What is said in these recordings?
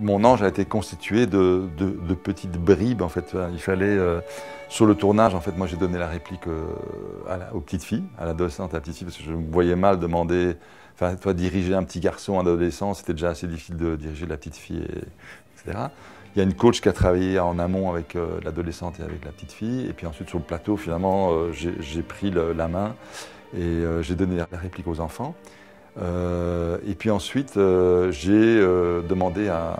Mon ange a été constitué de petites bribes, en fait. Il fallait, sur le tournage, en fait, moi j'ai donné la réplique aux petites filles, à l'adolescente et à la petite fille, parce que je me voyais mal demander, enfin, toi, diriger un petit garçon, un adolescent, c'était déjà assez difficile de diriger la petite fille, etc. Il y a une coach qui a travaillé en amont avec l'adolescente et avec la petite fille, et puis ensuite sur le plateau, finalement, j'ai pris la main et j'ai donné la réplique aux enfants. Et puis ensuite, j'ai demandé à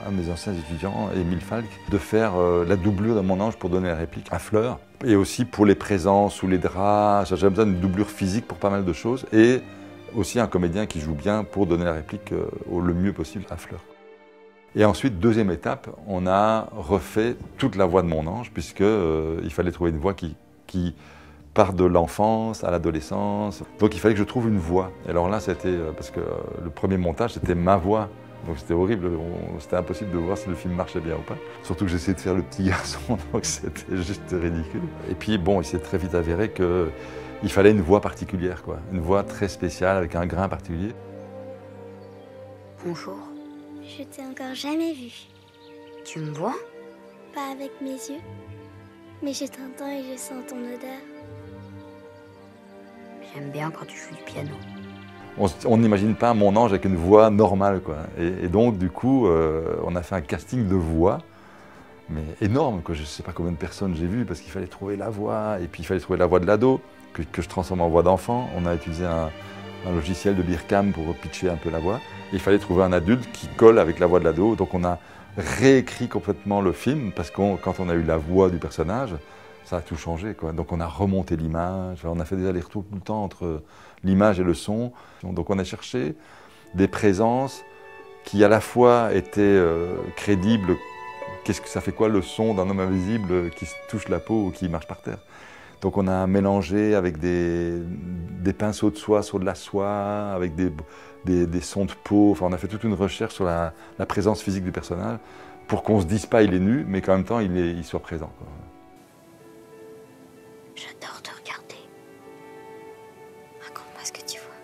un de mes anciens étudiants, Émile Falk, de faire la doublure de mon ange pour donner la réplique à Fleur. Et aussi pour les présences ou les draps, j'avais besoin d'une doublure physique pour pas mal de choses. Et aussi un comédien qui joue bien pour donner la réplique le mieux possible à Fleur. Et ensuite, deuxième étape, on a refait toute la voix de mon ange, puisqu'il fallait trouver une voix qui part de l'enfance à l'adolescence. Donc il fallait que je trouve une voix. Et alors là, c'était, parce que le premier montage, c'était ma voix. Donc c'était horrible, c'était impossible de voir si le film marchait bien ou pas. Surtout que j'essayais de faire le petit garçon, donc c'était juste ridicule. Et puis bon, il s'est très vite avéré qu'il fallait une voix particulière, quoi. Une voix très spéciale, avec un grain particulier. Bonjour. Je t'ai encore jamais vu. Tu me vois? Pas avec mes yeux, mais je t'entends et je sens ton odeur. J'aime bien quand tu joues du piano. On n'imagine pas mon ange avec une voix normale, quoi. Et donc, du coup, on a fait un casting de voix, mais énorme, quoi. Je ne sais pas combien de personnes j'ai vues, parce qu'il fallait trouver la voix, et puis il fallait trouver la voix de l'ado, que je transforme en voix d'enfant. On a utilisé un logiciel de Beercam pour pitcher un peu la voix. Et il fallait trouver un adulte qui colle avec la voix de l'ado. Donc on a réécrit complètement le film, parce que quand on a eu la voix du personnage, ça a tout changé, quoi. Donc on a remonté l'image, on a fait des allers-retours tout le temps entre l'image et le son. Donc on a cherché des présences qui à la fois étaient crédibles. Qu'est-ce que ça fait quoi le son d'un homme invisible qui se touche la peau ou qui marche par terre? Donc on a mélangé avec des pinceaux de soie sur de la soie, avec des sons de peau. Enfin, on a fait toute une recherche sur la présence physique du personnage pour qu'on ne se dise pas il est nu, mais qu'en même temps il soit présent, quoi. J'adore te regarder. Raconte-moi ce que tu vois.